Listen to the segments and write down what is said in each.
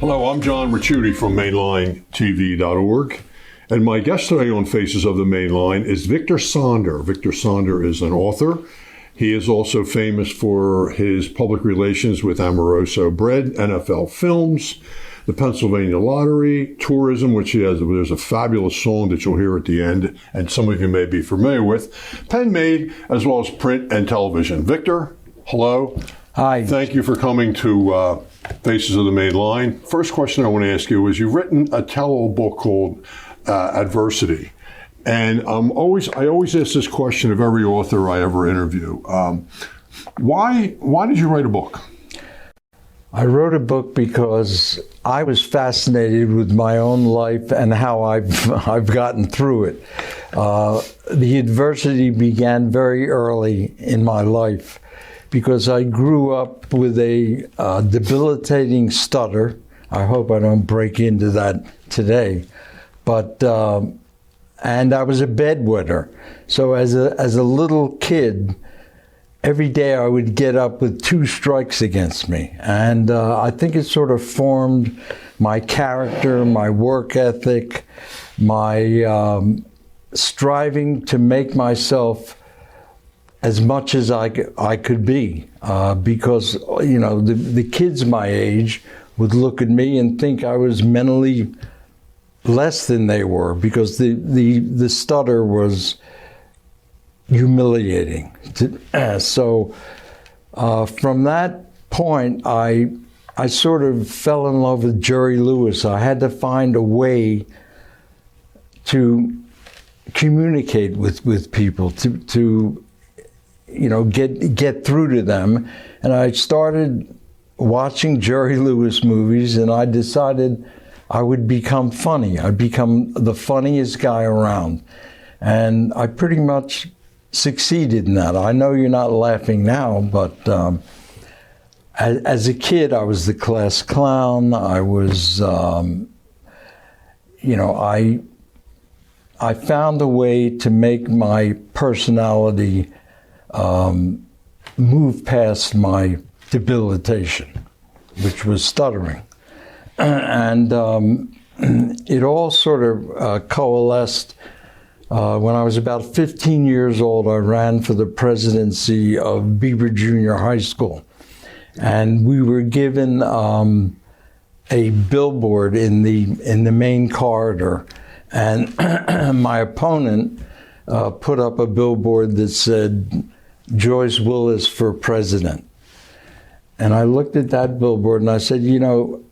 Hello, I'm John Ricciuti from MainlineTV.org, and my guest today on Faces of the Mainline is Victor Sonder. Victor Sonder is an author. He is also famous for his public relations with Amoroso Bread, NFL Films, the Pennsylvania Lottery, tourism, which he has. There's a fabulous song that you'll hear at the end, and some of you may be familiar with. Pen Made, as well as print and television. Victor, hello. Hi. Thank you for coming to Faces of the Main Line. First question I want to ask you is, you've written a tell-all book called Adversity. And I always ask this question of every author I ever interview. Why did you write a book? I wrote a book because I was fascinated with my own life and how I've gotten through it. The adversity began very early in my life because I grew up with a debilitating stutter. I hope I don't break into that today, but and I was a bedwetter. So as a little kid, every day I would get up with 2 strikes against me. And I think it sort of formed my character, my work ethic, my striving to make myself as much as I could be. Because, you know, the kids my age would look at me and think I was mentally less than they were, because the stutter was humiliating. So from that point, I sort of fell in love with Jerry Lewis. I had to find a way to communicate with people, to you know, get through to them. And I started watching Jerry Lewis movies, and I decided I would become funny. I'd become the funniest guy around. And I pretty much succeeded in that. I know you're not laughing now, but as a kid, I was the class clown. I was, you know, I found a way to make my personality move past my debilitation, which was stuttering. And it all sort of coalesced. When I was about 15 years old, I ran for the presidency of Beaver Junior High School. And we were given a billboard in the main corridor. And my opponent put up a billboard that said, Joyce Willis for president. And I looked at that billboard and I said, you know,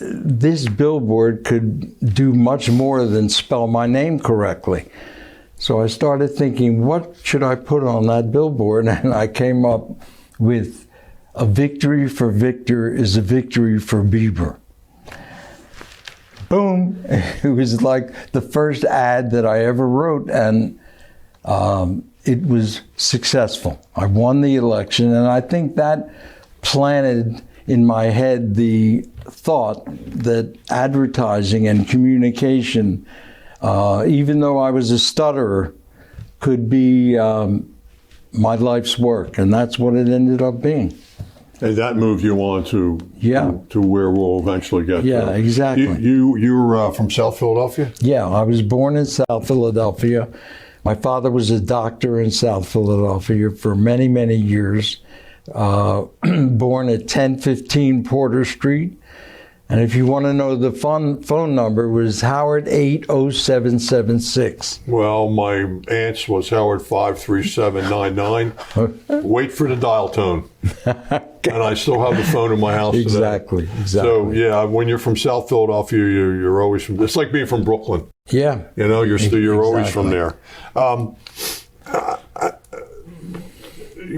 this billboard could do much more than spell my name correctly. So I started thinking, what should I put on that billboard? And I came up with, a victory for Victor is a victory for Bieber. Boom. It was like the first ad that I ever wrote, and it was successful. I won the election, and I think that planted in my head the thought that advertising and communication, even though I was a stutterer, could be my life's work, and that's what it ended up being. And that moved you on to where we'll eventually get. Yeah, exactly. You're from South Philadelphia? Yeah, I was born in South Philadelphia. My father was a doctor in South Philadelphia for many, many years. Born at 1015 Porter Street. And if you want to know the phone number, was Howard 80776. Well, my aunt's was Howard 53799. Wait for the dial tone. And I still have the phone in my house today. Exactly. So, yeah, when you're from South Philadelphia, you're always from, it's like being from Brooklyn. Yeah. You know, you're Exactly. always from there.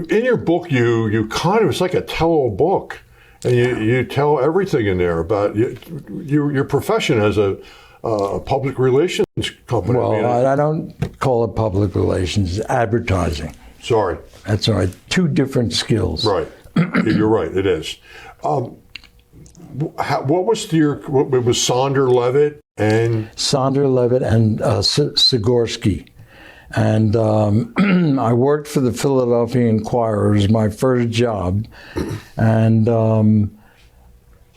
In your book, you kind of, it's like a tell-all book. And you tell everything in there about your profession as a public relations company. Well, I don't call it public relations, it's advertising. Sorry. That's all right. 2 different skills. Right. You're right, it is. What was it was Sonder, Levitt, and? Sonder, Levitt, and Sigorsky. And I worked for the Philadelphia Inquirer. It was my first job. And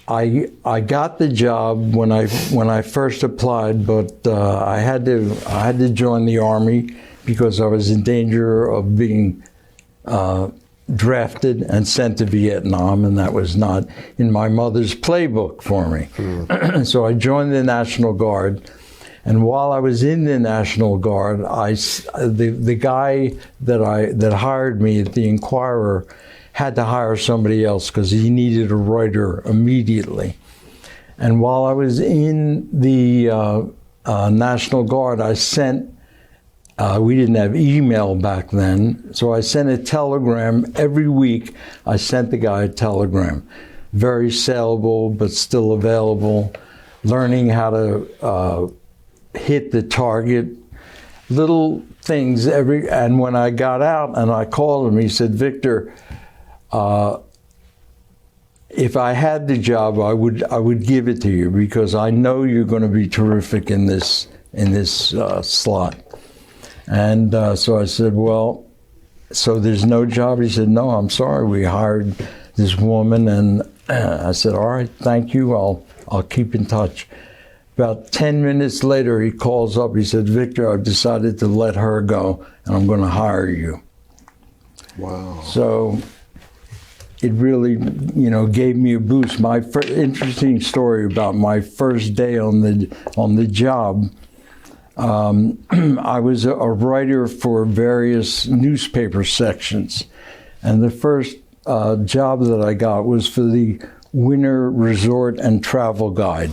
I got the job when I first applied, but I had to join the Army because I was in danger of being drafted and sent to Vietnam, and that was not in my mother's playbook for me. So I joined the National Guard, and while I was in the National Guard, the guy that hired me at the Inquirer had to hire somebody else because he needed a writer immediately. And while I was in the National Guard, I sent, we didn't have email back then, so I sent a telegram every week. I sent the guy a telegram. Very saleable, but still available. Learning how to hit the target. Little things and when I got out and I called him, he said, Victor, if I had the job, I would give it to you because I know you're going to be terrific in this slot. And so I said, well, so there's no job? He said, no, I'm sorry. We hired this woman, and I said, all right, thank you. I'll keep in touch. About 10 minutes later, he calls up. He said, Victor, I've decided to let her go, and I'm going to hire you. Wow. So it really, gave me a boost. My interesting story about my first day on the job. I was a writer for various newspaper sections, and the first job that I got was for the Winter Resort and Travel Guide,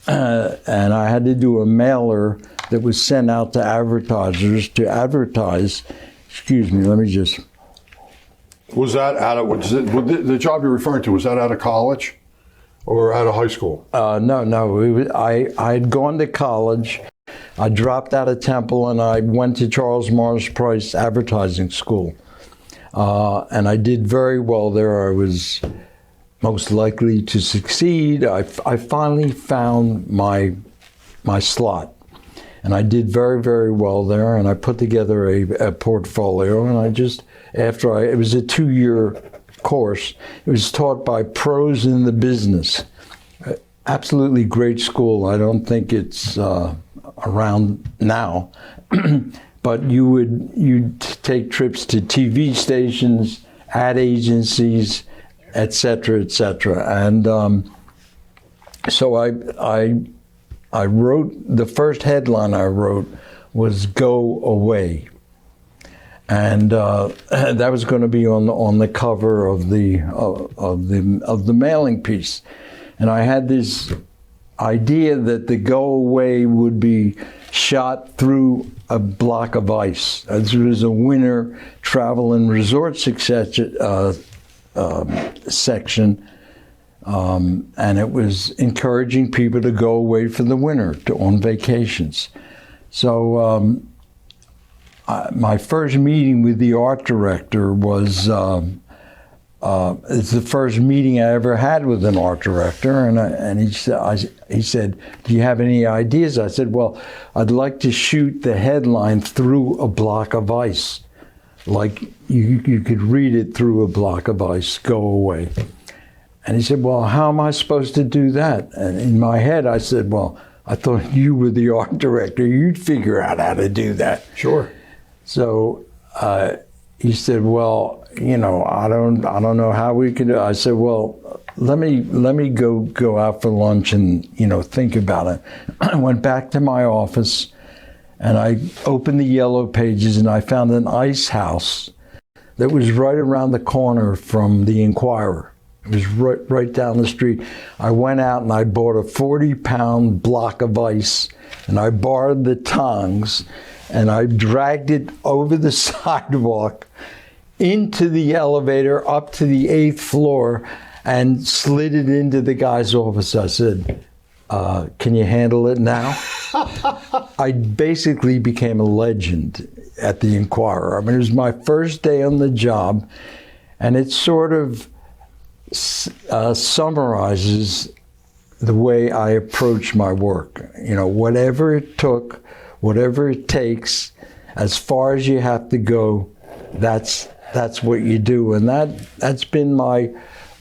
and I had to do a mailer that was sent out to advertisers to advertise. Excuse me, let me just. Was that the job you're referring to? Was that out of college or out of high school? No. I had gone to college. I dropped out of Temple and I went to Charles Morris Price Advertising School. And I did very well there. I was most likely to succeed. I finally found my slot. And I did very, very well there. And I put together a portfolio. And I just, it was a 2-year course. It was taught by pros in the business. Absolutely great school. I don't think it's around now, but you'd take trips to TV stations, ad agencies, et cetera, et cetera. And so I wrote, the first headline I wrote was "Go Away," and that was going to be on the cover of the mailing piece. And I had this idea that the "Go Away" would be shot through a block of ice. This was a winter travel and resort section, and it was encouraging people to go away for the winter on vacations. So my first meeting with the art director was it's the first meeting I ever had with an art director, and he said, "Do you have any ideas?" I said, "Well, I'd like to shoot the headline through a block of ice, like you could read it through a block of ice. Go away." And he said, "Well, how am I supposed to do that?" And in my head, I said, "Well, I thought you were the art director. You'd figure out how to do that." Sure. So he said, "Well, I don't know how we could." I said, "Well, let me go out for lunch and think about it." I went back to my office and I opened the yellow pages and I found an ice house that was right around the corner from the Inquirer. It was right down the street. I went out and I bought a 40-pound block of ice, and I borrowed the tongs and I dragged it over the sidewalk into the elevator up to the 8th floor and slid it into the guy's office. I said, "Can you handle it now?" I basically became a legend at the Inquirer. I mean, it was my first day on the job, and it sort of summarizes the way I approach my work. Whatever it took, whatever it takes, as far as you have to go, that's what you do. And that's been my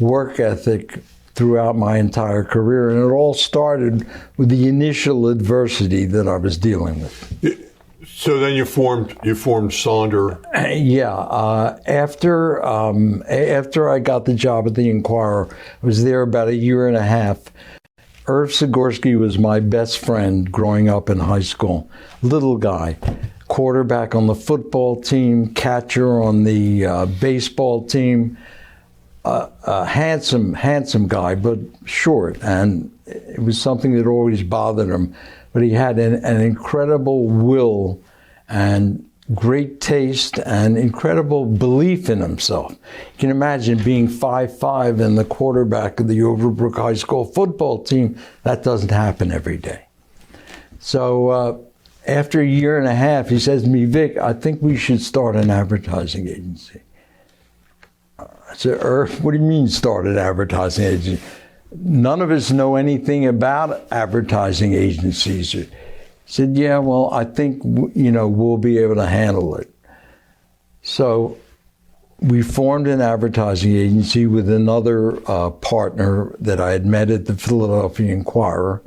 work ethic throughout my entire career. And it all started with the initial adversity that I was dealing with. So then you formed Sonder. After I got the job at the Inquirer, I was there about a year and a half. Irv Sigorsky was my best friend growing up in high school. Little guy, quarterback on the football team, catcher on the baseball team. A handsome guy, but short, and it was something that always bothered him. But he had an incredible will and great taste and incredible belief in himself. You can imagine being 5'5" and the quarterback of the Overbrook High School football team. That doesn't happen every day. So after a year and a half, he says to me, "Vic, I think we should start an advertising agency." I said, "Irv, what do you mean start an advertising agency? None of us know anything about advertising agencies." He said, "Yeah, well, I think, we'll be able to handle it." So we formed an advertising agency with another partner that I had met at the Philadelphia Inquirer.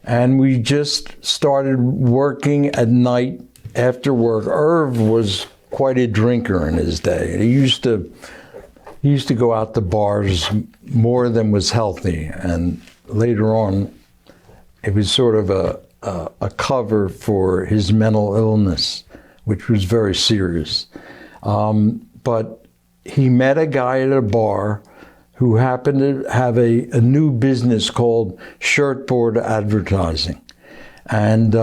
And we just started working at night after work. Irv was quite a drinker in his day. He used to go out to bars more than was healthy, and later on, it was sort of a cover for his mental illness, which was very serious. But he met a guy at a bar who happened to have a new business called shirtboard advertising, and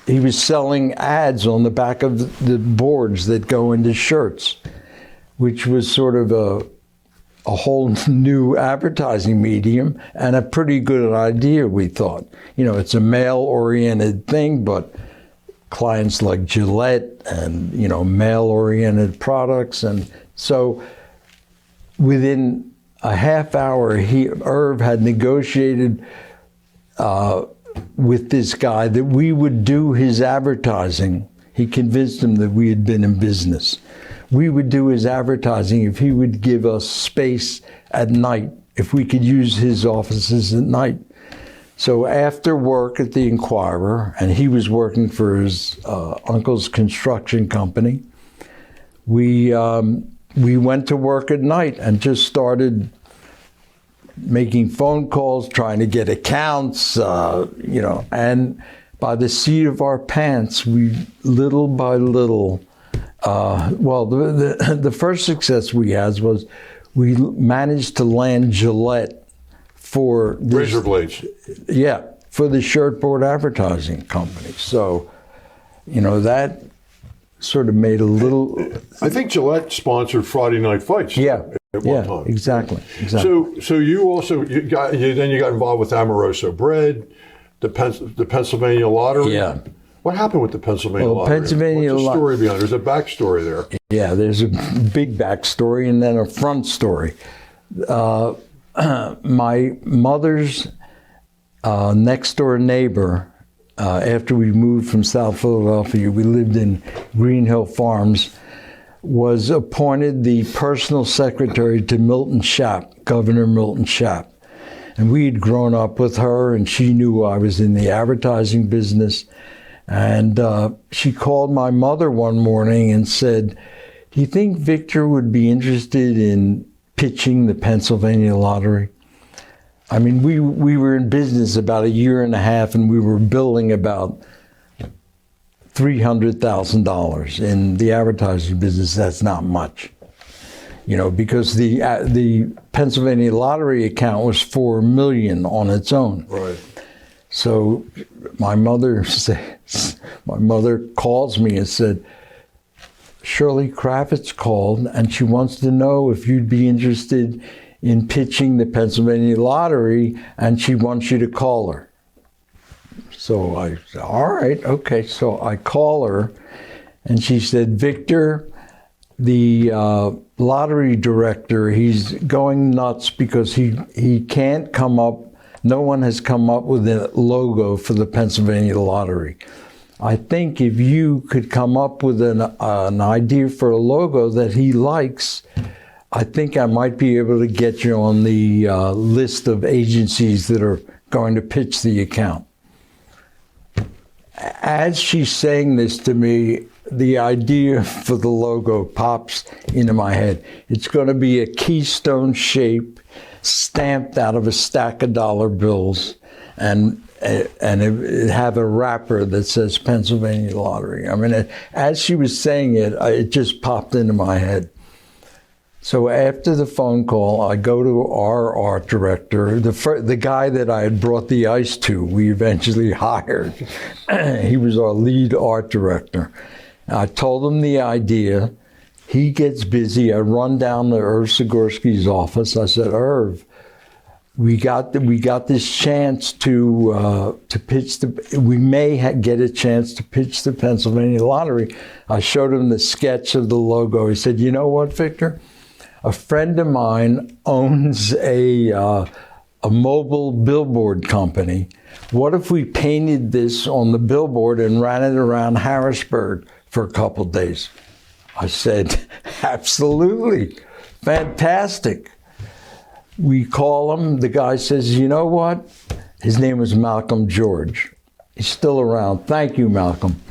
he was selling ads on the back of the boards that go into shirts, which was sort of a whole new advertising medium and a pretty good idea, we thought. It's a male-oriented thing, but clients like Gillette and, male-oriented products. And so within a half hour, Irv had negotiated with this guy that we would do his advertising. He convinced him that we had been in business. We would do his advertising if he would give us space at night, if we could use his offices at night. So after work at the Inquirer, and he was working for his uncle's construction company, we went to work at night and just started making phone calls, trying to get accounts, and by the seat of our pants, we little by little. The first success we had was we managed to land Gillette for razor blades. Yeah, for the shirtboard advertising company. So, that sort of made a little. I think Gillette sponsored Friday Night Fights. Yeah, at one time. Exactly. So you also got involved with Amoroso Bread, the Pennsylvania Lottery. Yeah. What happened with the Pennsylvania Lottery? What's the story behind it? There's a backstory there. Yeah, there's a big backstory and then a front story. My mother's next door neighbor, after we moved from South Philadelphia, we lived in Green Hill Farms, was appointed the personal secretary to Milton Schaap, Governor Milton Schaap. And we had grown up with her, and she knew I was in the advertising business. And she called my mother one morning and said, "Do you think Victor would be interested in pitching the Pennsylvania Lottery?" I mean, we were in business about a year and a half, and we were billing about $300,000. In the advertising business, that's not much. Because the Pennsylvania Lottery account was $4 million on its own. Right. So my mother calls me and said, "Shirley Kravitz called, and she wants to know if you'd be interested in pitching the Pennsylvania Lottery, and she wants you to call her." So I said, "All right, okay." So I call her, and she said, "Victor, the lottery director, he's going nuts because he can't come up. No one has come up with a logo for the Pennsylvania Lottery. I think if you could come up with an idea for a logo that he likes, I think I might be able to get you on the list of agencies that are going to pitch the account. As she's saying this to me, the idea for the logo pops into my head. It's going to be a keystone shape stamped out of a stack of dollar bills, and it have a wrapper that says Pennsylvania Lottery. I mean, as she was saying it, it just popped into my head. So after the phone call, I go to our art director, the guy that I had brought the ice to, we eventually hired. He was our lead art director. I told him the idea. He gets busy. I run down to Irv Sikorsky's office. I said, Irv, we got this chance to pitch we may get a chance to pitch the Pennsylvania Lottery. I showed him the sketch of the logo. He said, you know what, Victor? A friend of mine owns a mobile billboard company. What if we painted this on the billboard and ran it around Harrisburg for a couple of days? I said, absolutely, fantastic. We call him. The guy says, you know what? His name was Malcolm George. He's still around. Thank you, Malcolm.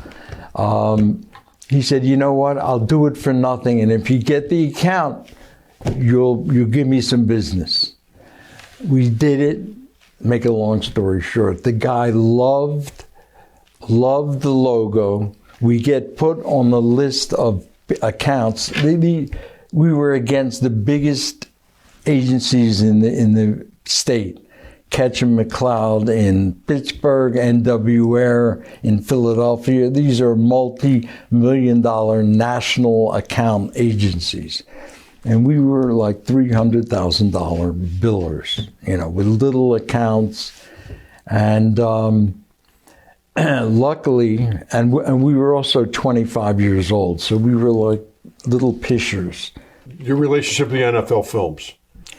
He said, you know what? I'll do it for nothing. And if you get the account, you'll give me some business. We did it. Make a long story short, the guy loved the logo. We get put on the list of accounts. We were against the biggest agencies in the state. Ketchum McLeod in Pittsburgh, NWR in Philadelphia. These are multi-million-dollar national account agencies. And we were like $300,000 billers, with little accounts. And luckily, and we were also 25 years old, so we were like little pishers. Your relationship with the NFL films,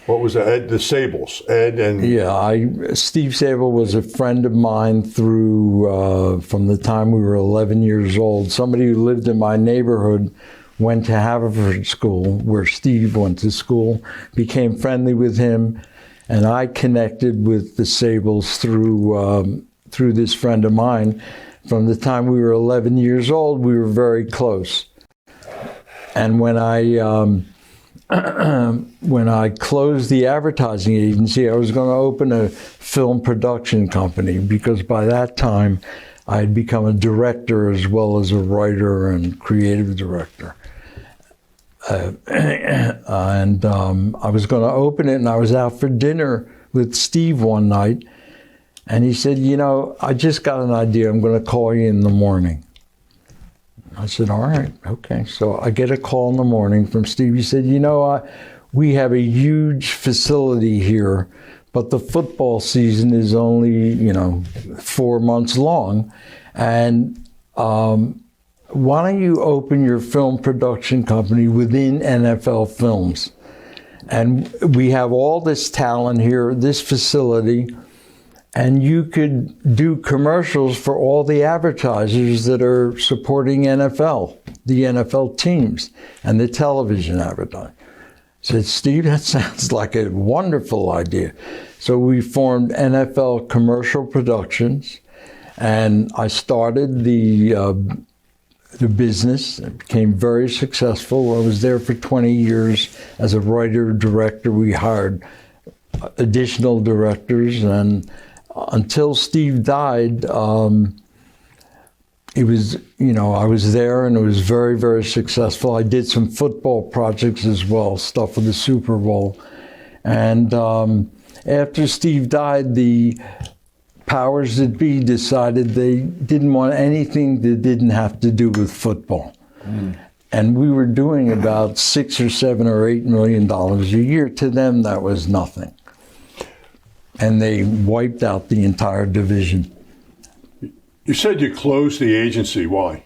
what was that? Ed, the Sables, Ed and... Yeah, Steve Sable was a friend of mine through, from the time we were 11 years old. Somebody who lived in my neighborhood went to Haverford School, where Steve went to school, became friendly with him, and I connected with the Sables through this friend of mine. From the time we were 11 years old, we were very close. And when I closed the advertising agency, I was going to open a film production company, because by that time I had become a director as well as a writer and creative director. And I was going to open it, and I was out for dinner with Steve one night, and he said, I just got an idea. I'm going to call you in the morning. I said, all right, okay. So I get a call in the morning from Steve. He said, we have a huge facility here, but the football season is only, 4 months long. And why don't you open your film production company within NFL Films? And we have all this talent here, this facility, and you could do commercials for all the advertisers that are supporting NFL, the NFL teams, and the television advertising. I said, Steve, that sounds like a wonderful idea. So we formed NFL Commercial Productions, and I started the business. It became very successful. I was there for 20 years as a writer-director. We hired additional directors, and until Steve died, it was, I was there, and it was very, very successful. I did some football projects as well, stuff for the Super Bowl. And after Steve died, the powers that be decided they didn't want anything that didn't have to do with football. And we were doing about $6 or $7 or $8 million a year. To them, that was nothing. And they wiped out the entire division. You said you closed the agency. Why?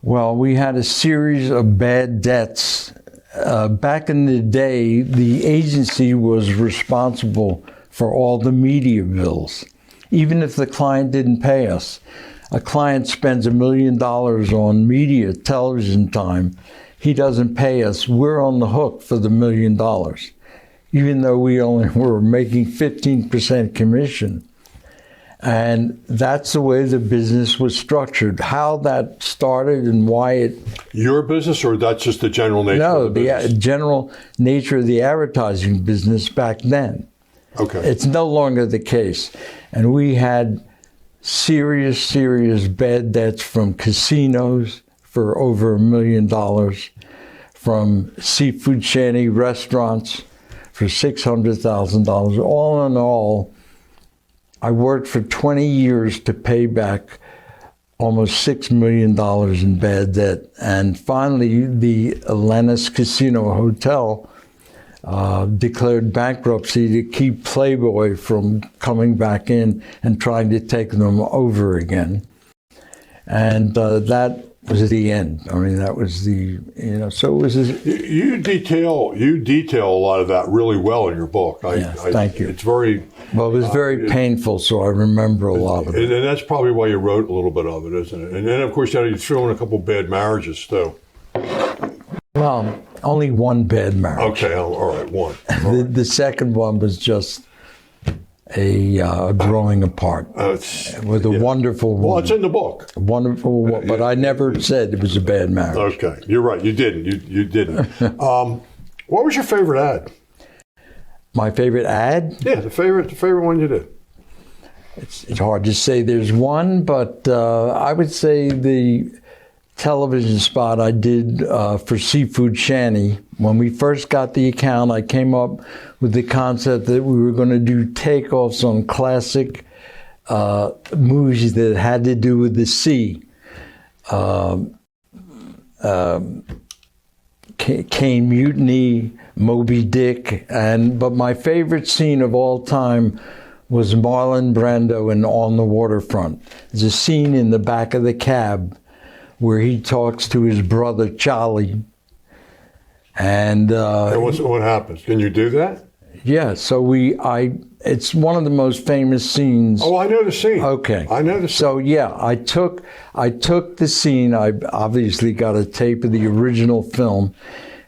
Well, we had a series of bad debts. Back in the day, the agency was responsible for all the media bills, even if the client didn't pay us. A client spends $1 million on media, television time, he doesn't pay us, we're on the hook for the $1 million, even though we only were making 15% commission. And that's the way the business was structured. How that started and why it... Your business, or that's just the general nature No, of the business? the general nature of the advertising business back then. Okay. It's no longer the case. And we had serious bad debts from casinos for over $1 million, from seafood shanty restaurants for $600,000. All in all, I worked for 20 years to pay back almost $6 million in bad debt. And finally, the Atlantis Casino Hotel declared bankruptcy to keep Playboy from coming back in and trying to take them over again. And that was the end. I mean, that was the, so it was... You detail a lot of that really well in your book. Thank you. It's very... Well, it was very painful, so I remember a lot of it. And that's probably why you wrote a little bit of it, isn't it? And then, of course, you threw in a couple bad marriages, too. Well, only one bad marriage. Okay, all right, one. The second one was just a growing apart with a wonderful woman. Well, it's in the book. Wonderful woman, but I never said it was a bad marriage. Okay, you're right. You didn't. You didn't. What was your favorite ad? My favorite ad? Yeah, the favorite one you did. It's hard to say there's one, but I would say the television spot I did for Seafood Shanty. When we first got the account, I came up with the concept that we were going to do takeoffs on classic movies that had to do with the sea. Cane Mutiny, Moby Dick, but my favorite scene of all time was Marlon Brando in On the Waterfront. There's a scene in the back of the cab where he talks to his brother Charlie. And what happens? Can you do that? Yeah, so it's one of the most famous scenes. Oh, I know the scene. Okay. I know the scene. So yeah, I took the scene. I obviously got a tape of the original film,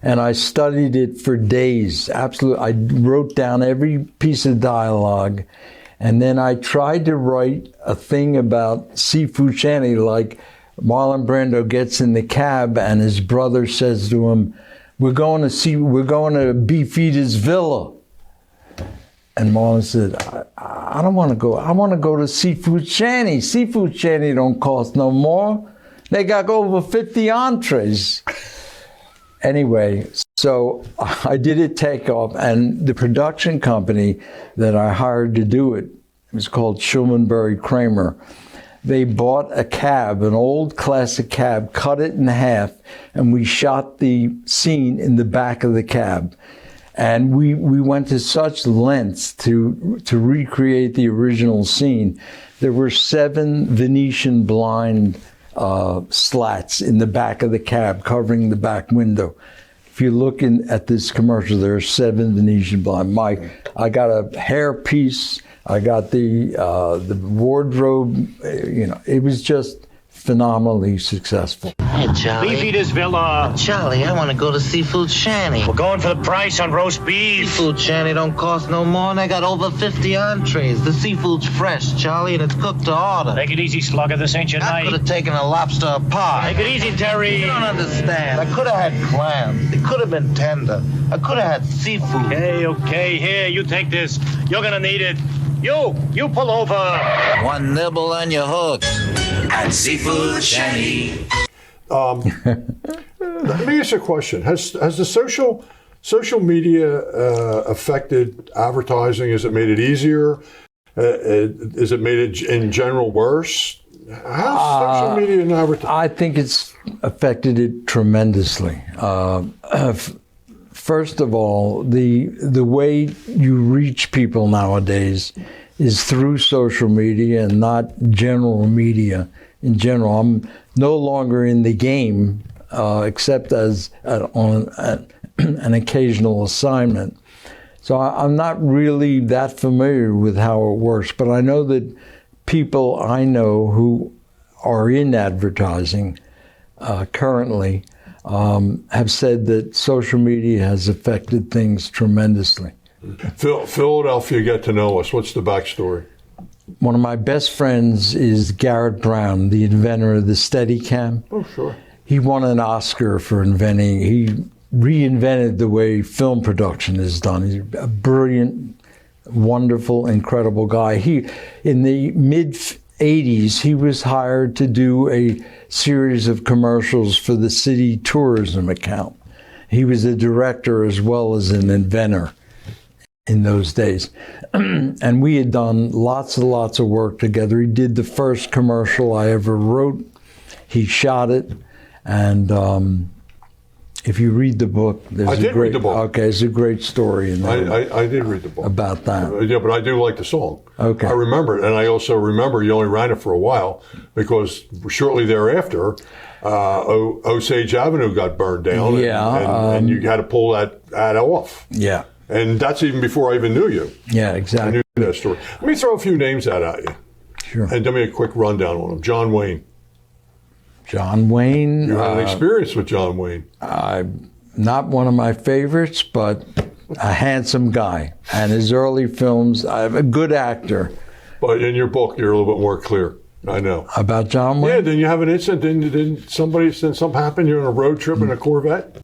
and I studied it for days. Absolutely. I wrote down every piece of dialogue, and then I tried to write a thing about Seafood Shanty, like Marlon Brando gets in the cab and his brother says to him, we're going to Beefeater's Villa. And Marlon said, I don't want to go. I want to go to Seafood Shanty. Seafood Shanty don't cost no more. They got over 50 entrees. Anyway, so I did a takeoff, and the production company that I hired to do it was called Schulmanberry Kramer. They bought a cab, an old classic cab, cut it in half, and we shot the scene in the back of the cab. And we went to such lengths to recreate the original scene. There were 7 Venetian blind slats in the back of the cab covering the back window. If you look at this commercial, there are 7 Venetian blind. I got a hair piece. I got the wardrobe. It was just phenomenally successful. Hey, Charlie. Beefeater's Villa. Charlie, I want to go to Seafood Shanty. We're going for the price on roast beef. Seafood Shanty don't cost no more, and I got over 50 entrees. The seafood's fresh, Charlie, and it's cooked to order. Take it easy, slugger. This ain't your I night. could have taken a lobster apart. Take it easy, Terry. You don't understand. I could have had clams. It could have been tender. I could have had seafood. Okay. Here, you take this. You're gonna need it. You pull over. One nibble and you're hooked. At Seafood Shanty. Let me ask you a question. Has the social media affected advertising? Has it made it easier? Has it made it in general worse? How's social media and advertising? I think it's affected it tremendously. First of all, the way you reach people nowadays is through social media and not general media in general. I'm no longer in the game except as on an occasional assignment. So I'm not really that familiar with how it works, but I know that people I know who are in advertising currently have said that social media has affected things tremendously. Philadelphia, get to know us. What's the backstory? One of my best friends is Garrett Brown, the inventor of the Steadicam. Oh, sure. He won an Oscar for he reinvented the way film production is done. He's a brilliant, wonderful, incredible guy. In the mid-'80s, he was hired to do a series of commercials for the city tourism account. He was a director as well as an inventor in those days. And we had done lots and lots of work together. He did the first commercial I ever wrote. He shot it. And if you read the book, read the book. Okay, it's a great story in there. I did read the book. About that. Yeah, but I do like the song. Okay. I remember it. And I also remember you only ran it for a while because shortly thereafter, Osage Avenue got burned down. Yeah. And you had to pull that ad off. Yeah. And that's even before I even knew you. Yeah, I exactly. knew that story. Let me throw a few names out at you. Sure. And give me a quick rundown on them. John Wayne. John Wayne. You had an experience with John Wayne. Not one of my favorites, but a handsome guy. And his early films, a good actor. But in your book, you're a little bit more clear. I know. About John Wayne? Yeah, then you have an incident. Didn't something happen? You're on a road trip in a Corvette?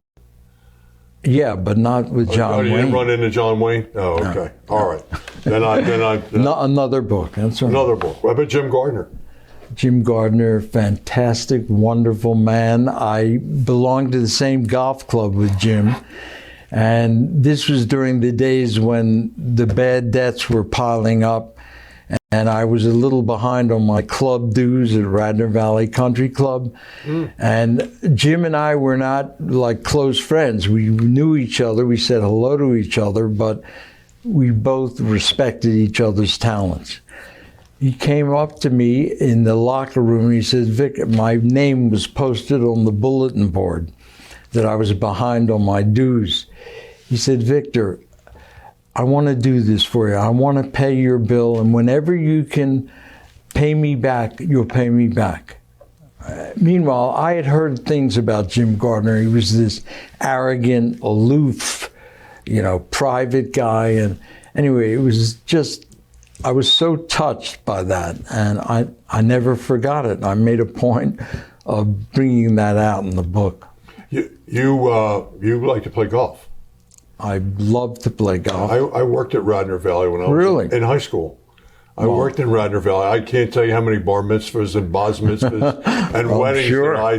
Yeah, but not with John Wayne. You didn't run into John Wayne? Oh, okay. No. All right. Then I Another book. That's right. Another book. What about Jim Gardner? Jim Gardner, fantastic, wonderful man. I belonged to the same golf club with Jim. And this was during the days when the bad debts were piling up. And I was a little behind on my club dues at Radnor Valley Country Club. And Jim and I were not like close friends. We knew each other. We said hello to each other, but we both respected each other's talents. He came up to me in the locker room and he said, Vic, my name was posted on the bulletin board that I was behind on my dues. He said, Victor, I want to do this for you. I want to pay your bill, and whenever you can pay me back, you'll pay me back. Meanwhile, I had heard things about Jim Gardner. He was this arrogant, aloof, private guy. And anyway, it was just, I was so touched by that, and I never forgot it. I made a point of bringing that out in the book. You like to play golf? I love to play golf. I worked at Radnor Valley when I was in high school. I worked in Radnor Valley. I can't tell you how many bar mitzvahs and bas mitzvahs and weddings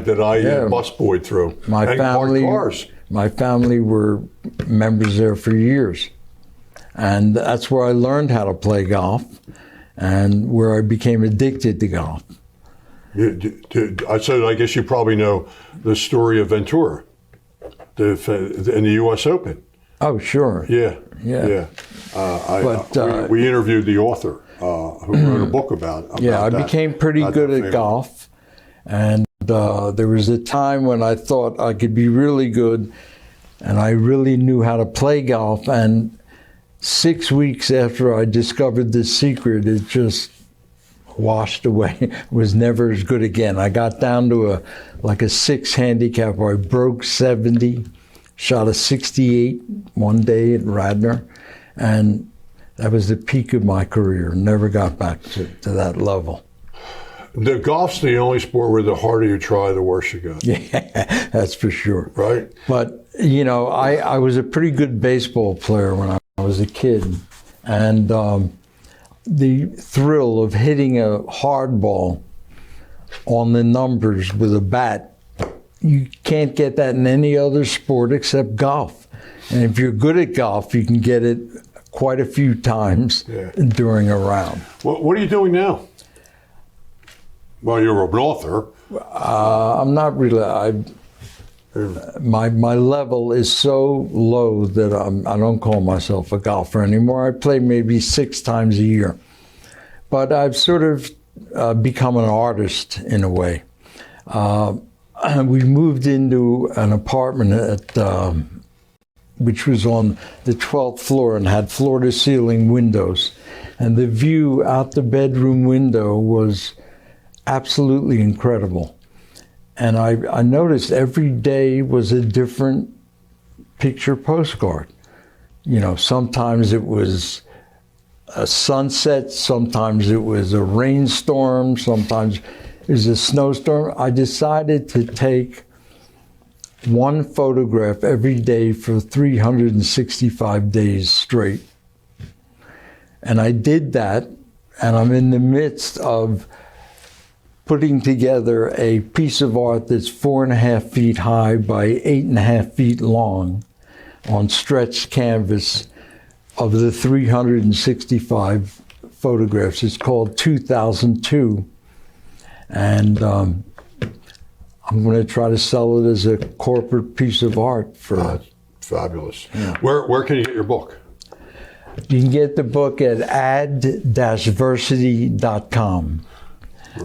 that I busboyed through. My family were members there for years. And that's where I learned how to play golf and where I became addicted to golf. So I guess you probably know the story of Ventura in the U.S. Open. Oh, sure. Yeah. We interviewed the author who wrote a book about I that. became pretty good at golf. And there was a time when I thought I could be really good, and I really knew how to play golf. And 6 weeks after I discovered this secret, it just washed away. It was never as good again. I got down to a 6 handicap where I broke 70. Shot a 68 one day at Radnor, and that was the peak of my career. Never got back to that level. The golf's the only sport where the harder you try, the worse you go. Yeah, that's for sure. Right. But, I was a pretty good baseball player when I was a kid, and the thrill of hitting a hard ball on the numbers with a bat, you can't get that in any other sport except golf. And if you're good at golf, you can get it quite a few times during a round. What are you doing now? Well, you're an author. I'm not really. My level is so low that I don't call myself a golfer anymore. I play maybe 6 times a year. But I've sort of become an artist in a way. We moved into an apartment which was on the 12th floor and had floor-to-ceiling windows. And the view out the bedroom window was absolutely incredible. And I noticed every day was a different picture postcard. You know, sometimes it was a sunset, sometimes it was a rainstorm, sometimes it was a snowstorm. I decided to take one photograph every day for 365 days straight. And I did that, and I'm in the midst of putting together a piece of art that's 4.5 feet high by 8.5 feet long on stretched canvas of the 365 photographs. It's called 2002. And I'm going to try to sell it as a corporate piece of art for. Fabulous. Yeah. Where can you get your book? You can get the book at ad-versity.com.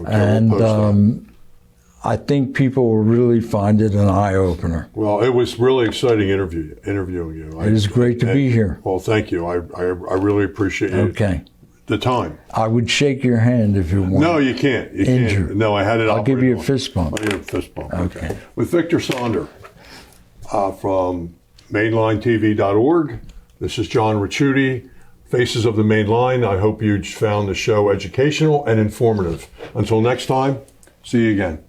And I think people will really find it an eye-opener. Well, it was really exciting interviewing you. It is great to be here. Well, thank you. I really appreciate the time. I would shake your hand if you want. No, you can't. You can't. No, I had it. I'll give you a fist bump. I'll give you a fist bump. Okay. With Victor Sonder from mainlinetv.org. This is John Ricciuti, Faces of the Main Line. I hope you found the show educational and informative. Until next time, see you again.